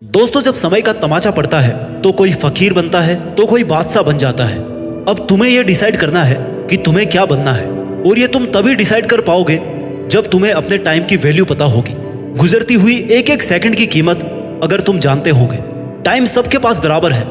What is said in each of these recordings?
दोस्तों, जब समय का तमाचा पड़ता है तो कोई फकीर बनता है तो कोई बादशाह बन जाता है। अब तुम्हें यह डिसाइड करना है कि तुम्हें क्या बनना है, और ये तुम तभी डिसाइड कर पाओगे जब तुम्हें अपने टाइम की वैल्यू पता होगी। गुजरती हुई एक एक सेकंड की कीमत अगर तुम जानते होगे। टाइम सबके पास बराबर है।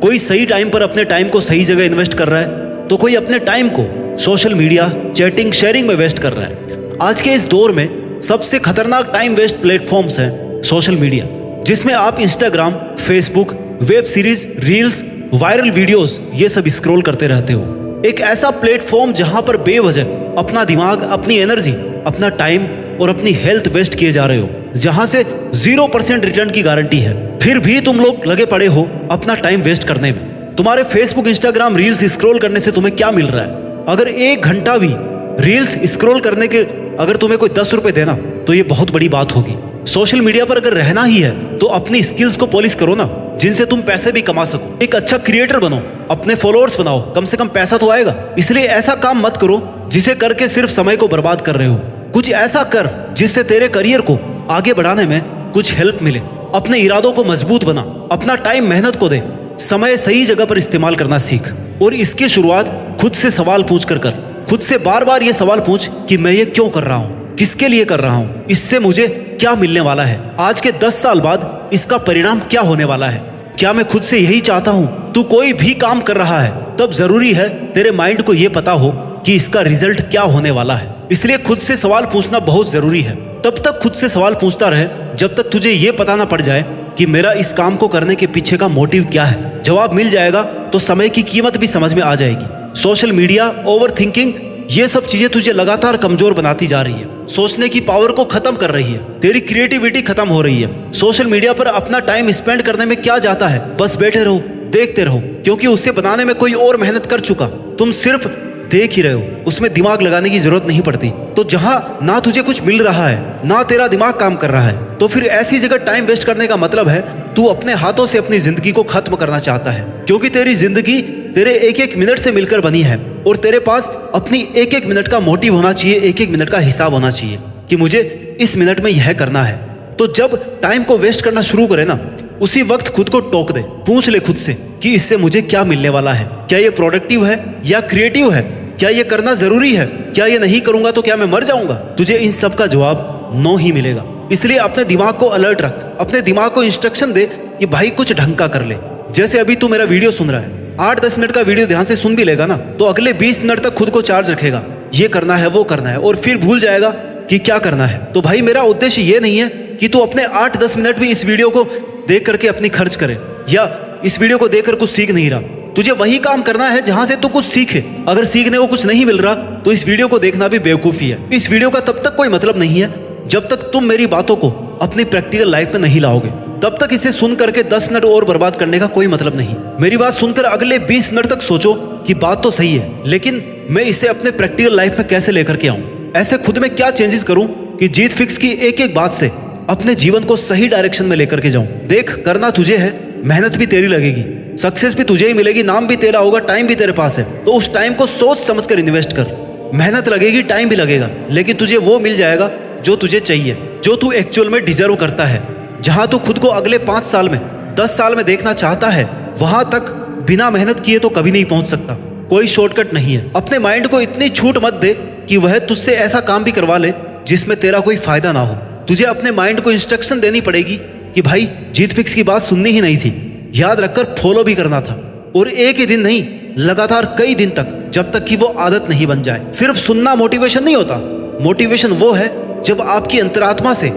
कोई सही टाइम पर अपने टाइम को सही जगह इन्वेस्ट कर रहा है तो कोई अपने टाइम को सोशल मीडिया, चैटिंग, शेयरिंग में वेस्ट कर रहा है। आज के इस दौर में सबसे खतरनाक टाइम वेस्ट प्लेटफॉर्म्स हैं सोशल मीडिया, जिसमें आप Instagram, Facebook, web series, reels, viral videos ये सब स्क्रॉल करते रहते हो। एक ऐसा प्लेटफॉर्म जहां पर बेवजह अपना दिमाग, अपनी एनर्जी, अपना टाइम और अपनी हेल्थ वेस्ट किए जा रहे हो, जहां से 0% रिटर्न की गारंटी है। फिर भी तुम लोग लगे पड़े हो अपना टाइम वेस्ट करने में। तुम्हारे फेसबुक, इंस्टाग्राम, रील्स स्क्रॉल करने से तुम्हें क्या मिल रहा है? अगर 1 घंटा भी रील्स स्क्रॉल करने के अगर तुम्हें कोई 10 रुपए देना तो ये बहुत बड़ी बात होगी। सोशल मीडिया पर अगर रहना ही है तो अपनी स्किल्स को पॉलिश करो ना, जिनसे तुम पैसे भी कमा सको। एक अच्छा क्रिएटर बनो, अपने फॉलोअर्स बनाओ, कम से कम पैसा तो आएगा। इसलिए ऐसा काम मत करो जिसे करके सिर्फ समय को बर्बाद कर रहे हो। कुछ ऐसा कर जिससे तेरे करियर को आगे बढ़ाने में कुछ हेल्प मिले। अपने इरादों को मजबूत बना, अपना टाइम मेहनत को दे, समय सही जगह पर इस्तेमाल करना सीख। और इसकी शुरुआत खुद से सवाल पूछ कर कर। खुद से बार बार ये सवाल पूछ कि मैं ये क्यों कर रहा हूँ, किसके लिए कर रहा हूँ, इससे मुझे क्या मिलने वाला है, आज के 10 साल बाद इसका परिणाम क्या होने वाला है। क्या मैं खुद से यही चाहता हूँ? तू कोई भी काम कर रहा है तब जरूरी है तेरे माइंड को यह पता हो कि इसका रिजल्ट क्या होने वाला है। इसलिए खुद से सवाल पूछना बहुत जरूरी है। तब तक खुद से सवाल पूछता रहे जब तक तुझे ये पता ना पड़ जाए कि मेरा इस काम को करने के पीछे का मोटिव क्या है। जवाब मिल जाएगा तो समय की कीमत भी समझ में आ जाएगी। सोशल मीडिया, ओवर थिंकिंग, ये सब चीजें तुझे लगातार कमजोर बनाती जा रही है। सोचने की पावर को खत्म कर रही है। तेरी क्रिएटिविटी खत्म हो रही है। सोशल मीडिया पर अपना टाइम स्पेंड करने में क्या जाता है? बस बैठे रहो, देखते रहो, क्योंकि उसे बनाने में कोई और मेहनत कर चुका। तुम सिर्फ देख ही रहे हो, उसमें दिमाग लगाने की जरूरत नहीं पड़ती। तो जहां ना तुझे कुछ मिल रहा है ना तेरा दिमाग काम कर रहा है, तो फिर ऐसी जगह टाइम वेस्ट करने का मतलब है तू अपने हाथों से अपनी जिंदगी को खत्म करना चाहता है। क्योंकि तेरी जिंदगी तेरे एक एक मिनट से मिलकर बनी है, और तेरे पास अपनी एक एक मिनट का मोटिव होना चाहिए, एक एक मिनट का हिसाब होना चाहिए कि मुझे इस मिनट में यह करना है। तो जब टाइम को वेस्ट करना शुरू करे ना, उसी वक्त खुद को टोक दे। पूछ ले खुद से कि इससे मुझे क्या मिलने वाला है। क्या ये प्रोडक्टिव है या क्रिएटिव है? क्या ये करना जरूरी है? क्या ये नहीं करूंगा तो क्या मैं मर जाऊंगा? तुझे इन सब का जवाब नो ही मिलेगा। इसलिए अपने दिमाग को अलर्ट रख, अपने दिमाग को इंस्ट्रक्शन दे कि भाई कुछ ढंग का कर ले। जैसे अभी तू मेरा वीडियो सुन रहा है, 8-10 मिनट का वीडियो ध्यान से सुन भी लेगा ना, तो अगले 20 मिनट तक खुद को चार्ज रखेगा, ये करना है, वो करना है, और फिर भूल जाएगा कि क्या करना है। तो भाई मेरा उद्देश्य ये नहीं है कि तू अपने 8-10 मिनट भी इस वीडियो को देख करके अपनी खर्च करे, या इस वीडियो को देखकर कुछ सीख नहीं रहा। तुझे वही काम करना है जहां से तू कुछ सीखे। अगर सीखने को कुछ नहीं मिल रहा तो इस वीडियो को देखना भी बेवकूफी है। इस वीडियो का तब तक कोई मतलब नहीं है जब तक तुम मेरी बातों को अपनी प्रैक्टिकल लाइफ में नहीं लाओगे। तब तक इसे सुन करके 10 मिनट और बर्बाद करने का कोई मतलब नहीं। मेरी बात सुनकर अगले 20 मिनट तक सोचो कि बात तो सही है, लेकिन मैं इसे अपने प्रैक्टिकल लाइफ में कैसे लेकर के आऊं? ऐसे खुद में क्या चेंजेस करूं कि जीत फिक्स की एक एक बात से अपने जीवन को सही डायरेक्शन में लेकर के जाऊं। देख, करना तुझे है, मेहनत भी तेरी लगेगी, सक्सेस भी तुझे ही मिलेगी, नाम भी तेरा होगा, टाइम भी तेरे पास है। तो उस टाइम को सोच समझ कर इन्वेस्ट कर। मेहनत लगेगी, टाइम भी लगेगा, लेकिन तुझे वो मिल जाएगा जो तुझे चाहिए, जो तू एक्चुअल में डिजर्व करता है। जहां तू खुद को अगले 5 साल में, 10 साल में देखना चाहता है, वहां तक बिना मेहनत किए तो कभी नहीं पहुंच सकता। कोई शॉर्टकट नहीं है। अपने माइंड को इतनी छूट मत दे कि वह तुझसे ऐसा काम भी करवा ले जिसमें तेरा कोई फायदा ना हो। तुझे अपने माइंड को इंस्ट्रक्शन देनी पड़ेगी कि भाई जीत फिक्स की बात सुननी ही नहीं थी, याद रखकर फॉलो भी करना था। और एक ही दिन नहीं, लगातार कई दिन तक, जब तक कि वो आदत नहीं बन जाए। सिर्फ सुनना मोटिवेशन नहीं होता। मोटिवेशन वो है जब आपकी अंतरात्मा से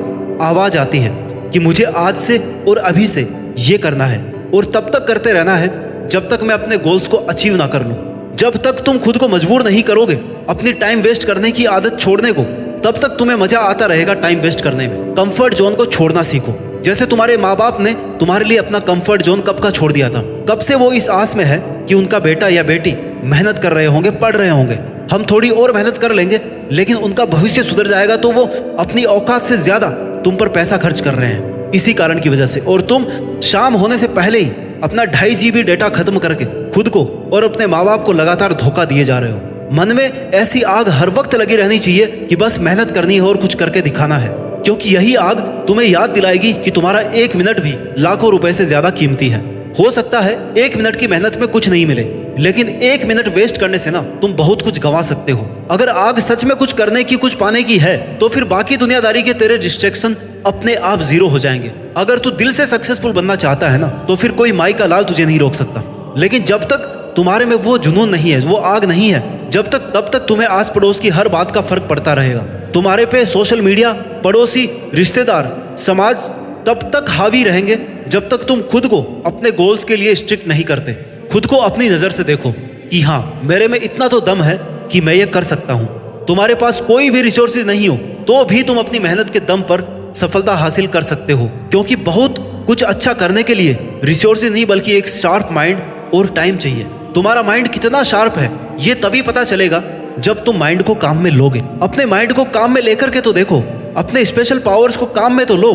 आवाज आती है कि मुझे आज से और अभी से ये करना है, और तब तक करते रहना है जब तक मैं अपने गोल्स को अचीव ना कर लूं। जब तक तुम खुद को मजबूर नहीं करोगे अपनी टाइम वेस्ट करने की आदत छोड़ने को, तब तक तुम्हें मजा आता रहेगा टाइम वेस्ट करने में। कंफर्ट जोन को छोड़ना सीखो। जैसे तुम्हारे माँ बाप ने तुम्हारे लिए अपना कंफर्ट जोन कब का छोड़ दिया था। कब से वो इस आस में है कि उनका बेटा या बेटी मेहनत कर रहे होंगे, पढ़ रहे होंगे, हम थोड़ी और मेहनत कर लेंगे लेकिन उनका भविष्य सुधर जाएगा, तो वो अपनी औकात से ज्यादा तुम पर पैसा खर्च कर रहे हैं इसी कारण की वजह से। और तुम शाम होने से पहले ही अपना 2.5 GB डेटा खत्म करके खुद को और अपने माँ बाप को लगातार धोखा दिए जा रहे हो। मन में ऐसी आग हर वक्त लगी रहनी चाहिए कि बस मेहनत करनी है और कुछ करके दिखाना है, क्योंकि यही आग तुम्हें याद दिलाएगी कि तुम्हारा 1 मिनट भी लाखों रुपए से ज्यादा कीमती है। हो सकता है 1 मिनट की मेहनत में कुछ नहीं मिले, लेकिन 1 मिनट वेस्ट करने से ना तुम बहुत कुछ गंवा सकते हो। अगर आग सच में कुछ करने की, कुछ पाने की है, तो फिर बाकी दुनियादारी के तेरे डिस्ट्रैक्शन अपने आप जीरो हो जाएंगे। अगर तू दिल से सक्सेसफुल बनना चाहता है ना, तो फिर कोई माई का लाल तुझे नहीं रोक सकता। लेकिन जब तक तुम्हारे में वो जुनून नहीं है, वो आग नहीं है, तब तक तुम्हें आस पड़ोस की हर बात का फर्क पड़ता रहेगा। तुम्हारे पे सोशल मीडिया, पड़ोसी, रिश्तेदार, समाज तब तक हावी रहेंगे जब तक तुम खुद को अपने गोल्स के लिए स्ट्रिक्ट नहीं करते। खुद को अपनी नजर से देखो कि हाँ, मेरे में इतना तो दम है कि मैं ये कर सकता हूँ। तुम्हारे पास कोई भी रिसोर्सेज नहीं हो तो भी तुम अपनी मेहनत के दम पर सफलता हासिल कर सकते हो, क्योंकि बहुत कुछ अच्छा करने के लिए रिसोर्सेज नहीं बल्कि एक शार्प माइंड और टाइम चाहिए। तुम्हारा माइंड कितना शार्प है ये तभी पता चलेगा जब तुम माइंड को काम में लोगे। अपने माइंड को काम में लेकर के तो देखो, अपने स्पेशल पावर्स को काम में तो लो।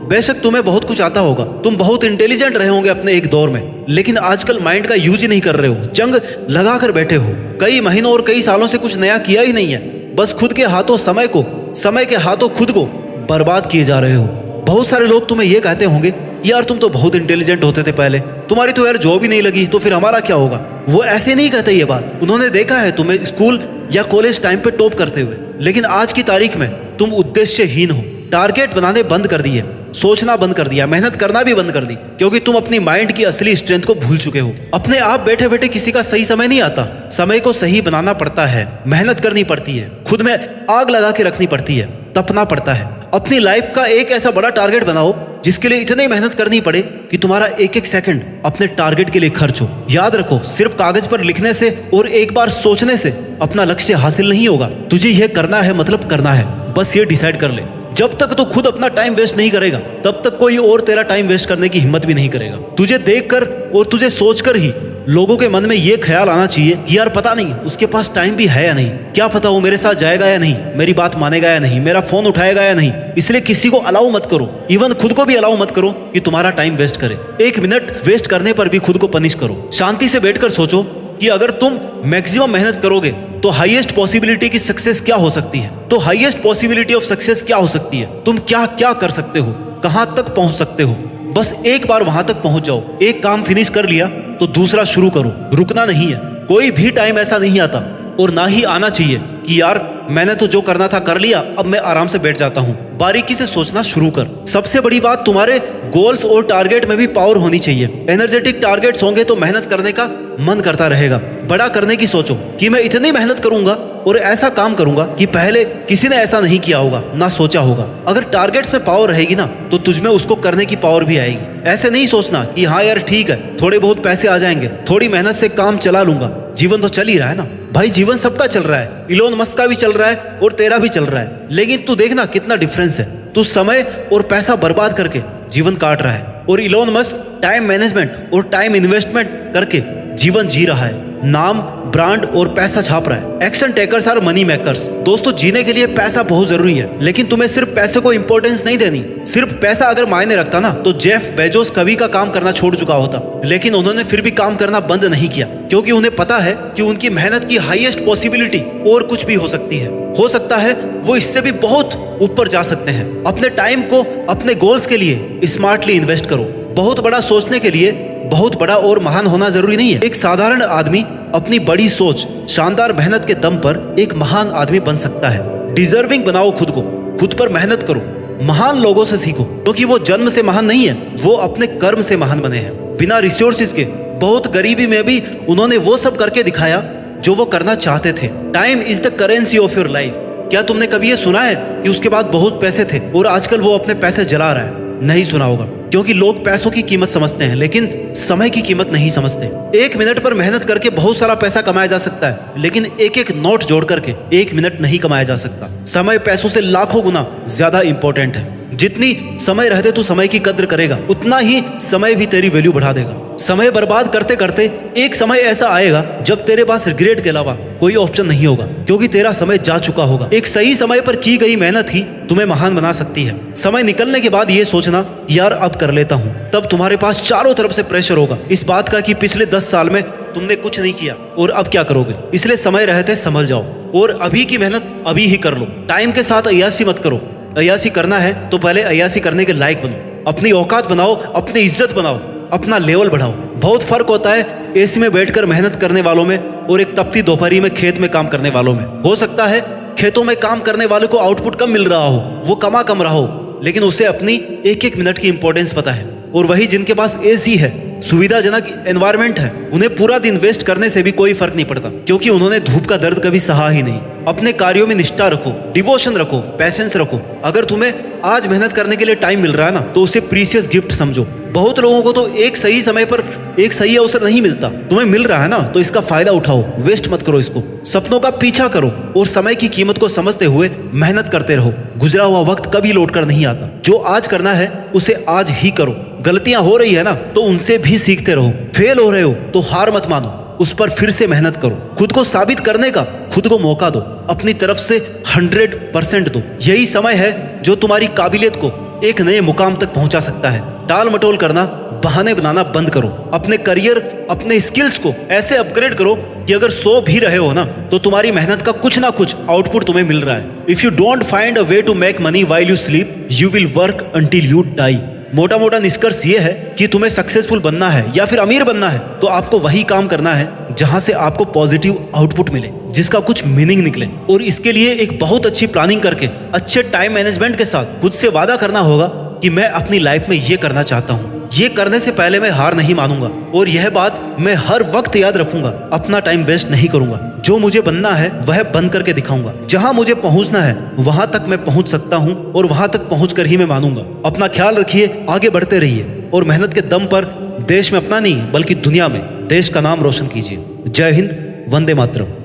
बेशक तुम्हें बहुत कुछ आता होगा, तुम बहुत इंटेलिजेंट रहे होंगे अपने एक दौर में, लेकिन आजकल माइंड का यूज ही नहीं कर रहे हो, जंग लगा कर बैठे हो। कई महीनों और कई सालों से कुछ नया किया ही नहीं है, बस खुद के हाथों समय के हाथों खुद को बर्बाद किए जा रहे हो। बहुत सारे लोग तुम्हें ये कहते होंगे, यार तुम तो बहुत इंटेलिजेंट होते थे पहले, तुम्हारी तो यार जॉब ही नहीं लगी, तो फिर हमारा क्या होगा। वो ऐसे नहीं कहते ये बात, उन्होंने देखा है तुम्हें स्कूल या कॉलेज टाइम पे टॉप करते हुए, लेकिन आज की तारीख में तुम उद्देश्यहीन हो। टारगेट बनाने बंद कर दिए, सोचना बंद कर दिया, मेहनत करना भी बंद कर दी, क्योंकि तुम अपनी माइंड की असली स्ट्रेंथ को भूल चुके हो। अपने आप बैठे बैठे किसी का सही समय नहीं आता, समय को सही बनाना पड़ता है, मेहनत करनी पड़ती है, खुद में आग लगा के रखनी पड़ती है, तपना पड़ता है। अपनी लाइफ का एक ऐसा बड़ा टारगेट बनाओ जिसके लिए इतनी मेहनत करनी पड़े कि तुम्हारा एक एक सेकंड अपने टारगेट के लिए खर्च हो। याद रखो, सिर्फ कागज पर लिखने से और एक बार सोचने से अपना लक्ष्य हासिल नहीं होगा। तुझे यह करना है मतलब करना है, बस ये डिसाइड कर ले। जब तक तू खुद अपना टाइम वेस्ट नहीं करेगा, तब तक कोई और तेरा टाइम वेस्ट करने की हिम्मत भी नहीं करेगा। तुझे देखकर और तुझे सोचकर ही लोगों के मन में ये ख्याल आना चाहिए कि यार पता नहीं उसके पास टाइम भी है या नहीं, क्या पता वो मेरे साथ जाएगा या नहीं, मेरी बात मानेगा या नहीं, मेरा फोन उठाएगा या नहीं। इसलिए किसी को अलाउ मत करो, इवन खुद को भी अलाउ मत करो कि तुम्हारा टाइम वेस्ट करे। 1 मिनट वेस्ट करने पर भी खुद को पनिश करो। शांति से बैठकर सोचो कि अगर तुम मैक्सिमम मेहनत करोगे तो हाईएस्ट पॉसिबिलिटी की सक्सेस क्या हो सकती है, तो हाईएस्ट पॉसिबिलिटी ऑफ सक्सेस क्या हो सकती है, तुम क्या क्या कर सकते हो, कहां तक पहुंच सकते हो। बस एक बार वहां तक पहुंच जाओ। एक काम फिनिश कर लिया तो दूसरा शुरू करो, रुकना नहीं है। कोई भी टाइम ऐसा नहीं आता और ना ही आना चाहिए कि यार मैंने तो जो करना था कर लिया, अब मैं आराम से बैठ जाता हूँ। बारीकी से सोचना शुरू कर। सबसे बड़ी बात, तुम्हारे गोल्स और टारगेट में भी पावर होनी चाहिए। एनर्जेटिक टारगेट्स होंगे तो मेहनत करने का मन करता रहेगा। बड़ा करने की सोचो कि मैं इतनी मेहनत करूंगा और ऐसा काम करूंगा कि पहले किसी ने ऐसा नहीं किया होगा, ना सोचा होगा। अगर टारगेट्स में पावर रहेगी ना, तो तुझमें उसको करने की पावर भी आएगी। ऐसे नहीं सोचना कि हाँ यार ठीक है, थोड़े बहुत पैसे आ जाएंगे, थोड़ी मेहनत से काम चला लूंगा, जीवन तो चल ही रहा है ना। भाई जीवन सबका चल रहा है, इलोन मस्क का भी चल रहा है और तेरा भी चल रहा है, लेकिन तू देखना कितना डिफरेंस है। तू समय और पैसा बर्बाद करके जीवन काट रहा है और इलोन मस्क टाइम मैनेजमेंट और टाइम इन्वेस्टमेंट करके जीवन जी रहा है, नाम, ब्रांड और पैसा छाप रहा है। Action takers are money makers. दोस्तों, जीने के लिए पैसा बहुत जरूरी है, लेकिन तुम्हें सिर्फ पैसे को इंपॉर्टेंस नहीं देनी। सिर्फ पैसा अगर मायने रखता ना, तो जेफ बेजोस कभी का काम करना छोड़ चुका होता, लेकिन उन्होंने फिर भी काम करना बंद नहीं किया, क्योंकि उन्हें पता है कि उनकी मेहनत की हाईएस्ट पॉसिबिलिटी और कुछ भी हो सकती है। हो सकता है वो इससे भी बहुत ऊपर जा सकते हैं। अपने टाइम को अपने गोल्स के लिए स्मार्टली इन्वेस्ट करो। बहुत बड़ा सोचने के लिए बहुत बड़ा और महान होना जरूरी नहीं है। एक साधारण आदमी अपनी बड़ी सोच, शानदार मेहनत के दम पर एक महान आदमी बन सकता है। डिजर्विंग बनाओ खुद को, खुद पर मेहनत करो। महान लोगों से सीखो, क्योंकि वो जन्म से महान नहीं है, वो अपने कर्म से महान बने हैं। बिना रिसोर्सेज के, बहुत गरीबी में भी उन्होंने वो सब करके दिखाया जो वो करना चाहते थे। Time is the currency of your life. क्या तुमने कभी ये सुना है कि उसके बाद बहुत पैसे थे और आजकल वो अपने पैसे जला रहा है? नहीं सुना होगा, क्योंकि लोग पैसों की कीमत समझते हैं लेकिन समय की कीमत नहीं समझते। 1 मिनट पर मेहनत करके बहुत सारा पैसा कमाया जा सकता है, लेकिन एक एक नोट जोड़ करके 1 मिनट नहीं कमाया जा सकता। समय पैसों से लाखों गुना ज्यादा इंपॉर्टेंट है। जितनी समय रहते तू समय की कद्र करेगा, उतना ही समय भी तेरी वैल्यू बढ़ा देगा। समय बर्बाद करते करते एक समय ऐसा आएगा जब तेरे पास रिग्रेट के अलावा कोई ऑप्शन नहीं होगा, क्योंकि तेरा समय जा चुका होगा। एक सही समय पर की गई मेहनत ही तुम्हें महान बना सकती है। समय निकलने के बाद ये सोचना, यार अब कर लेता हूँ, तब तुम्हारे पास चारों तरफ से प्रेशर होगा इस बात का कि पिछले 10 साल में तुमने कुछ नहीं किया और अब क्या करोगे। इसलिए समय रहते संभल जाओ और अभी की मेहनत अभी ही कर लो। टाइम के साथ अय्याशी मत करो। अय्यासी करना है तो पहले अय्यासी करने के लायक बनो, अपनी औकात बनाओ, अपनी इज्जत बनाओ, अपना लेवल बढ़ाओ। बहुत फर्क होता है एसी में बैठकर मेहनत करने वालों में और एक तपती दोपहरी में खेत में काम करने वालों में। हो सकता है खेतों में काम करने वालों को आउटपुट कम मिल रहा हो, वो कमा कम रहा हो, लेकिन उसे अपनी एक एक मिनट की इंपॉर्टेंस पता है। और वही जिनके पास एसी है, सुविधाजनक एनवायरनमेंट है, उन्हें पूरा दिन वेस्ट करने से भी कोई फर्क नहीं पड़ता, क्योंकि उन्होंने धूप का दर्द कभी सहा ही नहीं। अपने कार्यों में निष्ठा रखो, डिवोशन रखो, पैशंस रखो। अगर तुम्हें आज मेहनत करने के लिए टाइम मिल रहा है ना, तो उसे प्रीशियस गिफ्ट समझो। बहुत लोगों को तो एक सही समय पर एक सही अवसर नहीं मिलता। तुम्हें मिल रहा है ना, तो इसका फायदा उठाओ, वेस्ट मत करो इसको। सपनों का पीछा करो और समय की कीमत को समझते हुए मेहनत करते रहो। गुजरा हुआ वक्त कभी लौट कर नहीं आता। जो आज करना है उसे आज ही करो। गलतियां हो रही है ना, तो उनसे भी सीखते रहो। फेल हो रहे हो तो हार मत मानो, उस पर फिर से मेहनत करो। खुद को साबित करने का खुद को मौका दो, अपनी तरफ से 100% दो। यही समय है जो तुम्हारी काबिलियत को एक नए मुकाम तक पहुंचा सकता है। टाल मटोल करना, बहाने बनाना बंद करो। अपने करियर, अपने स्किल्स को ऐसे अपग्रेड करो कि अगर सो भी रहे हो ना, तो तुम्हारी मेहनत का कुछ ना कुछ आउटपुट तुम्हें मिल रहा है। If you don't find a way to make money while you sleep, you will work until you die. मोटा मोटा निष्कर्ष ये है कि तुम्हें सक्सेसफुल बनना है या फिर अमीर बनना है, तो आपको वही काम करना है जहां से आपको पॉजिटिव आउटपुट मिले, जिसका कुछ मीनिंग निकले। और इसके लिए एक बहुत अच्छी प्लानिंग करके, अच्छे टाइम मैनेजमेंट के साथ खुद से वादा करना होगा कि मैं अपनी लाइफ में ये करना चाहता हूँ। ये करने से पहले मैं हार नहीं मानूंगा, और यह बात मैं हर वक्त याद रखूंगा। अपना टाइम वेस्ट नहीं करूंगा। जो मुझे बनना है वह बन करके दिखाऊंगा। जहां मुझे पहुंचना है वहां तक मैं पहुंच सकता हूं, और वहां तक पहुंचकर ही मैं मानूंगा। अपना ख्याल रखिए, आगे बढ़ते रहिए, और मेहनत के दम पर देश में अपना नहीं बल्कि दुनिया में देश का नाम रोशन कीजिए। जय हिंद, वंदे मातरम।